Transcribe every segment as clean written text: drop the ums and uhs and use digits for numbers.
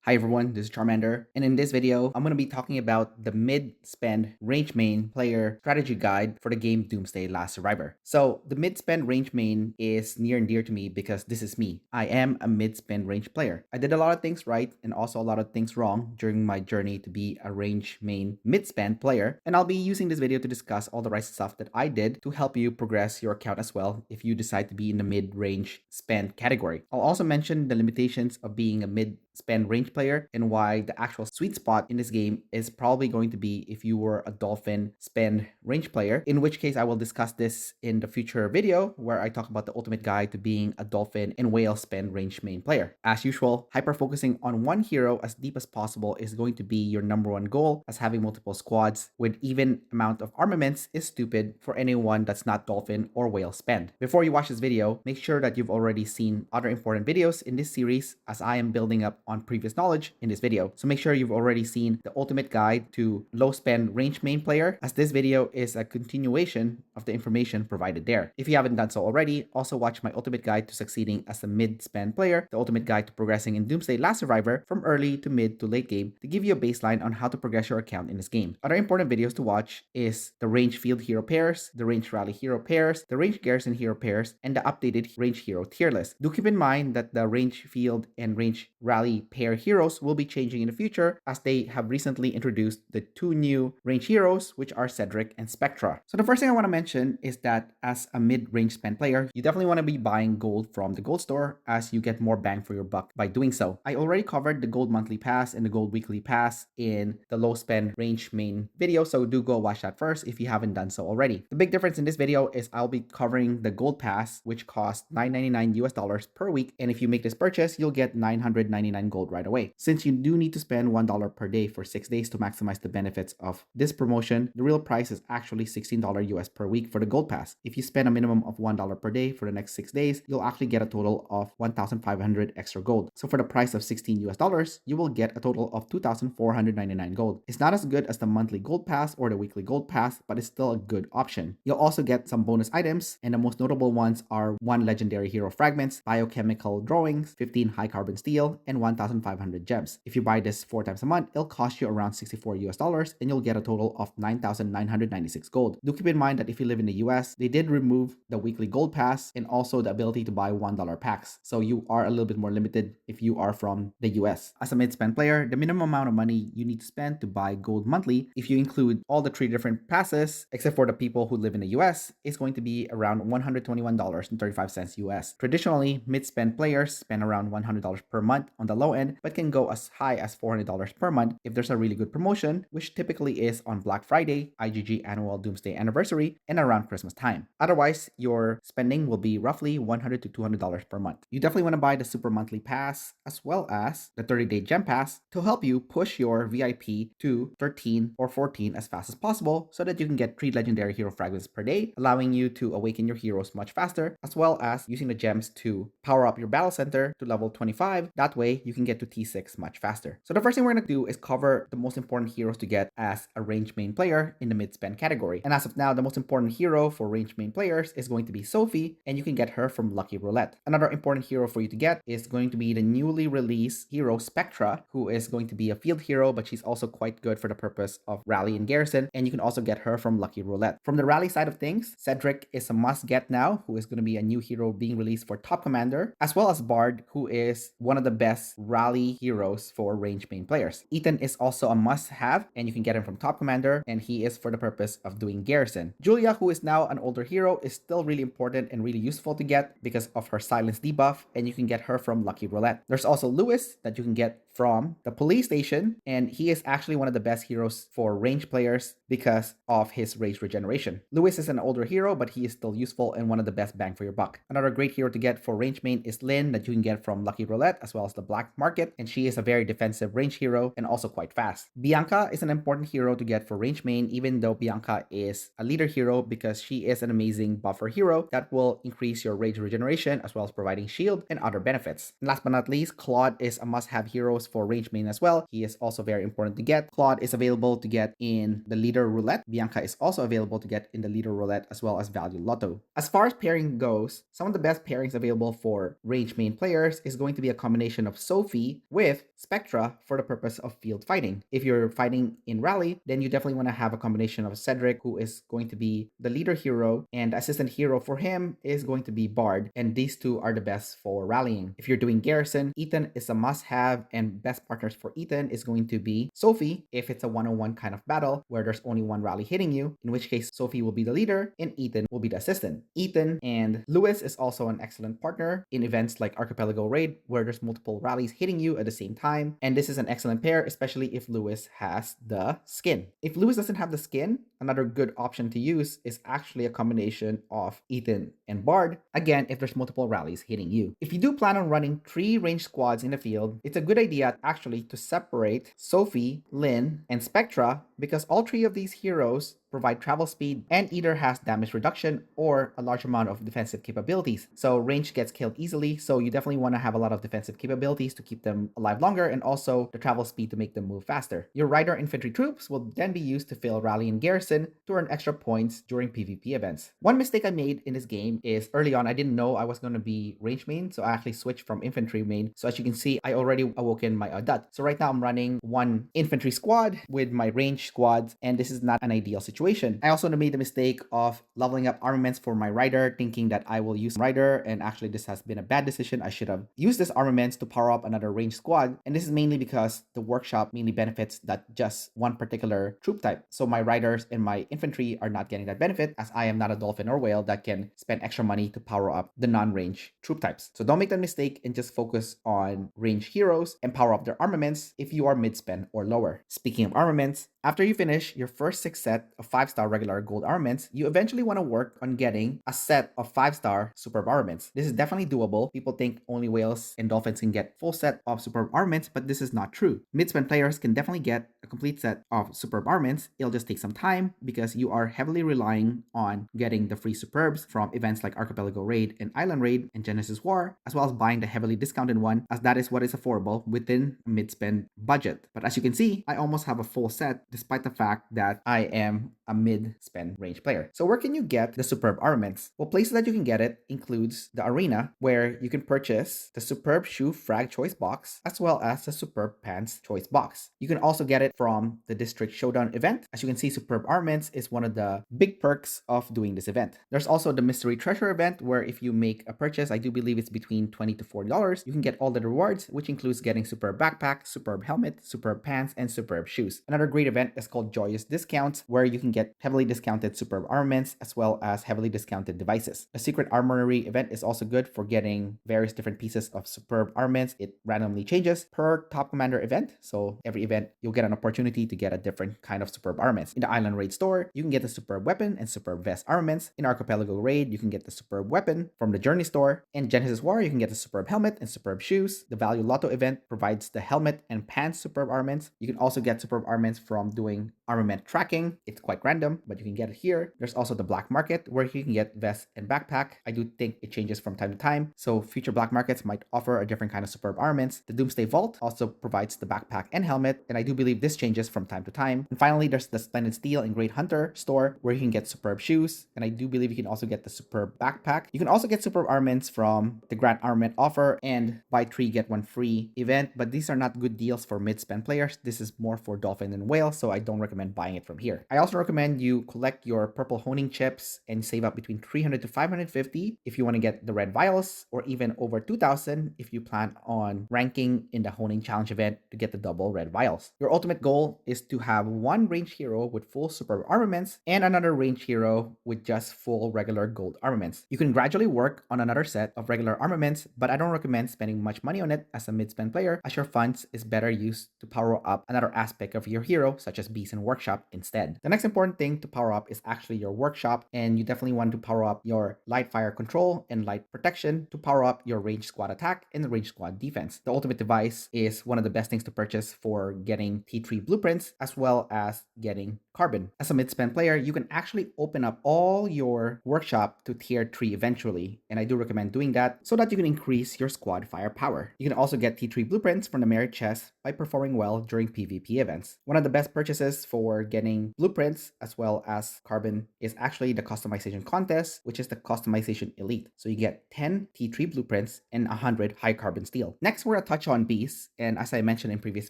Hi everyone, this is Charmander, and in this video, I'm going to be talking about the mid-spend range main player strategy guide for the game Doomsday Last Survivor. So the mid-spend range main is near and dear to me because this is me. I am a mid-spend range player. I did a lot of things right and also a lot of things wrong during my journey to be a range main mid-spend player, and I'll be using this video to discuss all the right stuff that I did to help you progress your account as well if you decide to be in the mid-range spend category. I'll also mention the limitations of being a mid-spend range player and why the actual sweet spot in this game is probably going to be if you were a dolphin spend range player, in which case I will discuss this in the future video where I talk about the ultimate guide to being a dolphin and whale spend range main player. As usual, hyper focusing on one hero as deep as possible is going to be your number one goal, as having multiple squads with even amount of armaments is stupid for anyone that's not dolphin or whale spend. Before you watch this video, make sure that you've already seen other important videos in this series, as I am building up on previous knowledge in this video. So make sure you've already seen the ultimate guide to low spend range main player, as this video is a continuation of the information provided there. If you haven't done so already, also watch my ultimate guide to succeeding as a mid spend player, the ultimate guide to progressing in Doomsday Last Survivor from early to mid to late game, to give you a baseline on how to progress your account in this game. Other important videos to watch is the range field hero pairs, the range rally hero pairs, the range garrison hero pairs, and the updated range hero tier list. Do keep in mind that the range field and range rally pair heroes will be changing in the future, as they have recently introduced the two new range heroes, which are Cedric and Spectra. So the first thing I want to mention is that as a mid-range spend player, you definitely want to be buying gold from the gold store, as you get more bang for your buck by doing so. I already covered the gold monthly pass and the gold weekly pass in the low spend range main video, so do go watch that first if you haven't done so already. The big difference in this video is I'll be covering the gold pass, which costs $9.99 US per week, and if you make this purchase, you'll get 999 gold right away. Since you do need to spend $1 per day for 6 days to maximize the benefits of this promotion, the real price is actually $16 US per week for the gold pass. If you spend a minimum of $1 per day for the next 6 days, you'll actually get a total of 1,500 extra gold. So for the price of $16 US, you will get a total of 2,499 gold. It's not as good as the monthly gold pass or the weekly gold pass, but it's still a good option. You'll also get some bonus items, and the most notable ones are 1 legendary hero fragments, biochemical drawings, 15 high carbon steel, and 1,500 gems. If you buy this 4 times a month, it'll cost you around $64 US, and you'll get a total of 9,996 gold. Do keep in mind that if you live in the US, they did remove the weekly gold pass and also the ability to buy $1 packs. So you are a little bit more limited if you are from the US. As a mid-spend player, the minimum amount of money you need to spend to buy gold monthly, if you include all the 3 different passes, except for the people who live in the US, is going to be around $121.35 US. Traditionally, mid-spend players spend around $100 per month on the low end, but can go as high as $400 per month if there's a really good promotion, which typically is on Black Friday, IGG Annual Doomsday Anniversary, and around Christmas time. Otherwise, your spending will be roughly $100 to $200 per month. You definitely want to buy the Super Monthly Pass as well as the 30-day Gem Pass to help you push your VIP to 13 or 14 as fast as possible, so that you can get 3 legendary hero fragments per day, allowing you to awaken your heroes much faster, as well as using the gems to power up your battle center to level 25. That way you can get to T6 much faster. So the first thing we're going to do is cover the most important heroes to get as a range main player in the mid-spend category. And as of now, the most important hero for range main players is going to be Sophie, and you can get her from Lucky Roulette. Another important hero for you to get is going to be the newly released hero Spectra, who is going to be a field hero, but she's also quite good for the purpose of rally and garrison, and you can also get her from Lucky Roulette. From the rally side of things, Cedric is a must get now, who is going to be a new hero being released for Top Commander, as well as Bard, who is one of the best rally heroes for range main players. Ethan is also a must have, and you can get him from Top Commander, and he is for the purpose of doing garrison. Julia, who is now an older hero, is still really important and really useful to get because of her silence debuff, and you can get her from Lucky Roulette. There's also Lewis that you can get from the police station, and he is actually one of the best heroes for range players because of his rage regeneration. Lewis is an older hero, but he is still useful and one of the best bang for your buck. Another great hero to get for range main is Lynn, that you can get from Lucky Roulette as well as the black market, and she is a very defensive range hero and also quite fast. Bianca is an important hero to get for range main, even though Bianca is a leader hero, because she is an amazing buffer hero that will increase your rage regeneration as well as providing shield and other benefits. And last but not least, Claude is a must-have hero goes for range main as well. He is also very important to get. Claude is available to get in the leader roulette. Bianca is also available to get in the leader roulette as well as value lotto. As far as pairing goes, some of the best pairings available for range main players is going to be a combination of Sophie with Spectra for the purpose of field fighting. If you're fighting in rally, then you definitely want to have a combination of Cedric, who is going to be the leader hero, and assistant hero for him is going to be Bard, and these two are the best for rallying. If you're doing garrison, Ethan is a must-have, and best partners for Ethan is going to be Sophie if it's a one-on-one kind of battle where there's only one rally hitting you, in which case Sophie will be the leader and Ethan will be the assistant. Ethan and Lewis is also an excellent partner in events like Archipelago Raid where there's multiple rallies hitting you at the same time, and this is an excellent pair, especially if Lewis has the skin. If Lewis doesn't have the skin, another good option to use is actually a combination of Ethan and Bard, again if there's multiple rallies hitting you. If you do plan on running 3 range squads in the field, it's a good idea actually to separate Sophie, Lynn, and Spectra, because all 3 of these heroes provide travel speed and either has damage reduction or a large amount of defensive capabilities. So range gets killed easily, so you definitely want to have a lot of defensive capabilities to keep them alive longer, and also the travel speed to make them move faster. Your rider infantry troops will then be used to fill rally and garrison to earn extra points during PvP events. One mistake I made in this game is early on I didn't know I was going to be range main, so I actually switched from infantry main. So as you can see, I already awoken my Adat. So right now I'm running 1 infantry squad with my range squads, and this is not an ideal situation. I also made the mistake of leveling up armaments for my rider, thinking that I will use rider, and actually this has been a bad decision. I should have used this armaments to power up another range squad, and this is mainly because the workshop mainly benefits that just one particular troop type. So my riders and my infantry are not getting that benefit, as I am not a dolphin or whale that can spend extra money to power up the non-range troop types. So don't make that mistake and just focus on range heroes and power up their armaments if you are mid-spend or lower. Speaking of armaments, after you finish your first 6 set of 5-star regular gold armaments, you eventually want to work on getting a set of 5-star superb armaments. This is definitely doable. People think only whales and dolphins can get full set of superb armaments, but this is not true. Mid-spend players can definitely get a complete set of superb armaments. It'll just take some time because you are heavily relying on getting the free superbs from events like Archipelago Raid and Island Raid and Genesis War, as well as buying the heavily discounted one, as that is what is affordable within a mid-spend budget. But as you can see, I almost have a full set despite the fact that I am a mid-spend range player. So where can you get the superb armaments? Well, places that you can get it includes the arena, where you can purchase the superb shoe frag choice box as well as the superb pants choice box. You can also get it from the district showdown event. As you can see, superb armaments is one of the big perks of doing this event. There's also the mystery treasure event, where if you make a purchase, I do believe it's between $20 to $40, you can get all the rewards, which includes getting superb backpack, superb helmet, superb pants, and superb shoes. Another great event is called Joyous Discounts, where you can get heavily discounted superb armaments as well as heavily discounted devices. A secret armory event is also good for getting various different pieces of superb armaments. It randomly changes per top commander event, so every event you'll get an opportunity to get a different kind of superb armaments. In the Island Raid store, you can get the superb weapon and superb vest armaments. In Archipelago Raid, you can get the superb weapon from the Journey store. In Genesis War, you can get the superb helmet and superb shoes. The Value Lotto event provides the helmet and pants superb armaments. You can also get superb armaments from doing armament tracking. It's quite random, but you can get it here. There's also the black market, where you can get vest and backpack. I do think it changes from time to time, so future black markets might offer a different kind of superb armaments. The Doomsday Vault also provides the backpack and helmet, and I do believe this changes from time to time. And finally, there's the Splendid Steel and Great Hunter store, where you can get superb shoes, and I do believe you can also get the superb backpack. You can also get superb armaments from the Grand Armament offer and buy 3 get 1 free event, but these are not good deals for mid-spend players. This is more for dolphin and whale, so I don't recommend buying it from here. I also recommend you collect your purple honing chips and save up between 300 to 550 if you want to get the red vials, or even over 2,000 if you plan on ranking in the honing challenge event to get the double red vials. Your ultimate goal is to have one range hero with full superb armaments and another range hero with just full regular gold armaments. You can gradually work on another set of regular armaments, but I don't recommend spending much money on it as a mid-spend player, as your funds is better used to power up another aspect of your hero, such as beast and workshop instead. The next important thing to power up is actually your workshop, and you definitely want to power up your light fire control and light protection to power up your range squad attack and the range squad defense. The ultimate device is one of the best things to purchase for getting T3 blueprints as well as getting Carbon. As a mid-spend player, you can actually open up all your workshop to tier 3 eventually, and I do recommend doing that so that you can increase your squad firepower. You can also get T3 blueprints from the merit chest by performing well during PvP events. One of the best purchases for getting blueprints as well as Carbon is actually the customization contest, which is the customization elite. So you get 10 T3 blueprints and 100 high carbon steel. Next, we're gonna touch on beasts, and as I mentioned in previous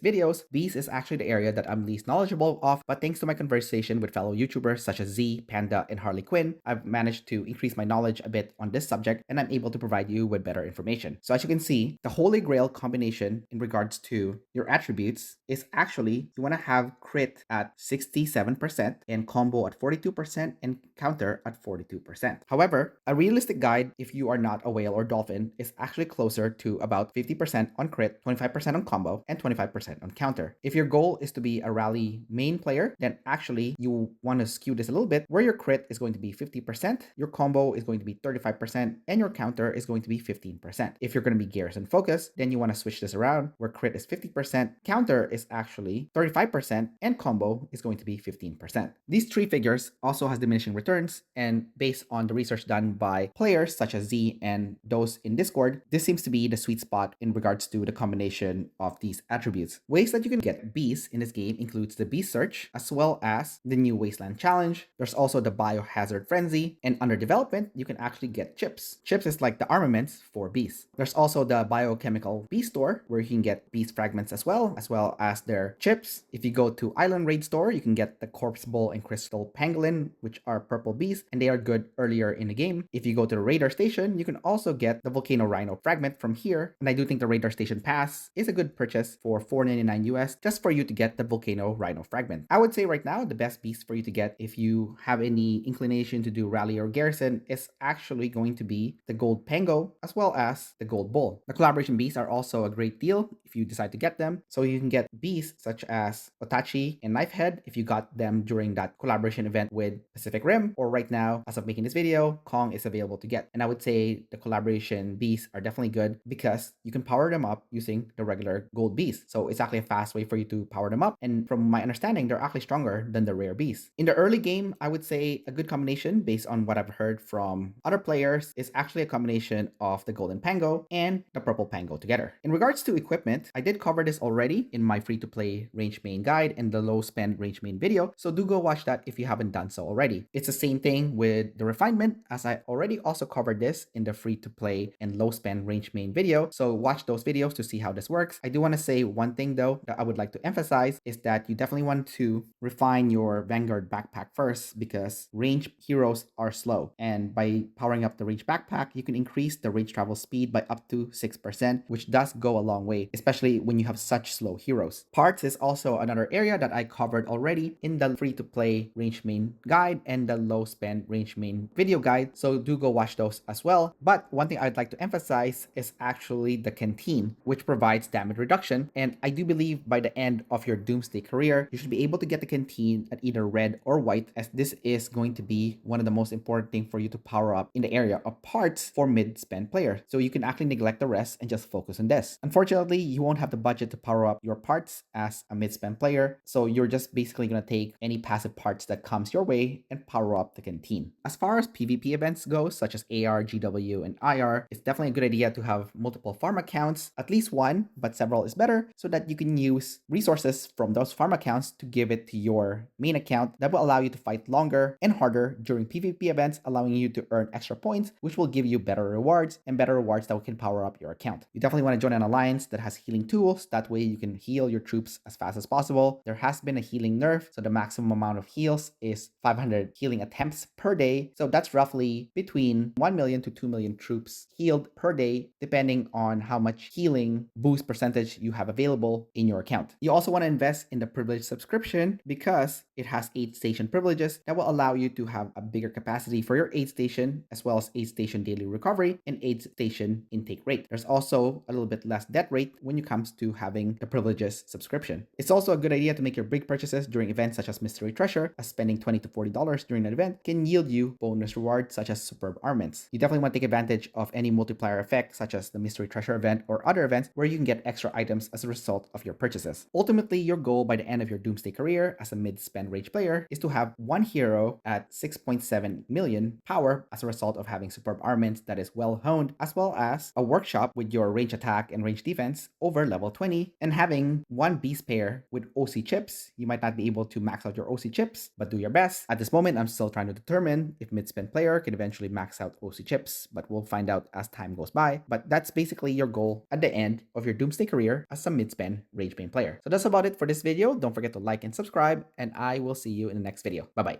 videos, beasts is actually the area that I'm least knowledgeable of, but thanks to my conversation with fellow YouTubers such as Z, Panda, and Harley Quinn, I've managed to increase my knowledge a bit on this subject, and I'm able to provide you with better information. So as you can see, the Holy Grail combination in regards to your attributes is actually you want to have crit at 67% and combo at 42% and counter at 42%. However, a realistic guide, if you are not a whale or dolphin, is actually closer to about 50% on crit, 25% on combo, and 25% on counter. If your goal is to be a rally main player, then actually you want to skew this a little bit where your crit is going to be 50%, your combo is going to be 35%, and your counter is going to be 15%. If you're going to be garrison focused, then you want to switch this around where crit is 50%, counter is actually 35%, and combo is going to be 15%. These three figures also has diminishing returns, and based on the research done by players such as Z and those in Discord, this seems to be the sweet spot in regards to the combination of these attributes. Ways that you can get beasts in this game includes the beast search, as well as the new wasteland challenge. There's also the biohazard frenzy, and under development, you can actually get chips. Chips is like the armaments for beasts. There's also the biochemical beast store, where you can get beast fragments as well as their chips. If you go to Island Raid store, you can get the corpse bull and crystal pangolin, which are purple beasts, and they are good earlier in the game. If you go to the radar station, you can also get the volcano rhino fragment from here, and I do think the radar station pass is a good purchase for $4.99 US just for you to get the volcano rhino fragment. I would say right now the best beast for you to get if you have any inclination to do rally or garrison is actually going to be the gold pango as well as the gold bull. The collaboration beasts are also a great deal if you decide to get them, so you can get beasts such as Otachi and Knifehead if you got them during that collaboration event with Pacific Rim, or right now as of making this video, Kong is available to get. And I would say the collaboration beasts are definitely good because you can power them up using the regular gold beasts. So it's actually a fast way for you to power them up, and from my understanding, they're actually stronger than the rare beasts. In the early game, I would say a good combination based on what I've heard from other players is actually a combination of the golden pango and the purple pango together. In regards to equipment, I did cover this already in my free-to-play range main guide and the low spend range main video, so do go watch that if you haven't done so already. It's the same thing with the refinement, as I already also covered this in the free-to-play and low spend range main video, so watch those videos to see how this works. I do want to say one thing though that I would like to emphasize is that you definitely want to refine your Vanguard backpack first, because range heroes are slow, and by powering up the range backpack, you can increase the range travel speed by up to 6%, which does go a long way, especially when you have such slow heroes. Parts is also another area that I covered already in the free-to-play range main guide and the low spend range main video guide, so do go watch those as well. But one thing I'd like to emphasize is actually the canteen, which provides damage reduction, and I do believe by the end of your Doomsday career, you should be able to get the canteen at either red or white, as this is going to be one of the most important things for you to power up in the area of parts for mid-spend players. So you can actually neglect the rest and just focus on this. Unfortunately, you won't have the budget to power up your parts as a mid-spend player, so you're just basically going to take any passive parts that comes your way and power up the canteen. As far as PvP events go, such as AR, GW, and IR, it's definitely a good idea to have multiple farm accounts, at least one, but several is better, so that you can use resources from those farm accounts to give it to your main account that will allow you to fight longer and harder during PvP events, allowing you to earn extra points, which will give you better rewards that can power up your account. You definitely want to join an alliance that has healing tools, that way you can heal your troops as fast as possible. There has been a healing nerf, so the maximum amount of heals is 500 healing attempts per day, so that's roughly between 1 million to 2 million troops healed per day, depending on how much healing boost percentage you have available in your account. You also want to invest in the privilege subscription because it has aid station privileges that will allow you to have a bigger capacity for your aid station, as well as aid station daily recovery and aid station intake rate. There's also a little bit less debt rate when it comes to having the privileges subscription. It's also a good idea to make your big purchases during events such as Mystery Treasure, as spending $20 to $40 during an event can yield you bonus rewards such as superb armaments. You definitely want to take advantage of any multiplier effect such as the Mystery Treasure event or other events where you can get extra items as a result of your purchases. Ultimately, your goal by the end of your Doomsday career as a mid mid-spend range player is to have one hero at 6.7 million power as a result of having superb armaments that is well honed, as well as a workshop with your range attack and range defense over level 20, and having one beast pair with OC chips. You might not be able to max out your OC chips, but do your best. At this moment, I'm still trying to determine if mid-spend player can eventually max out OC chips, but we'll find out as time goes by. But that's basically your goal at the end of your Doomsday career as a mid-spend rage main player. So that's about it for this video. Don't forget to like and subscribe, and I will see you in the next video. Bye-bye.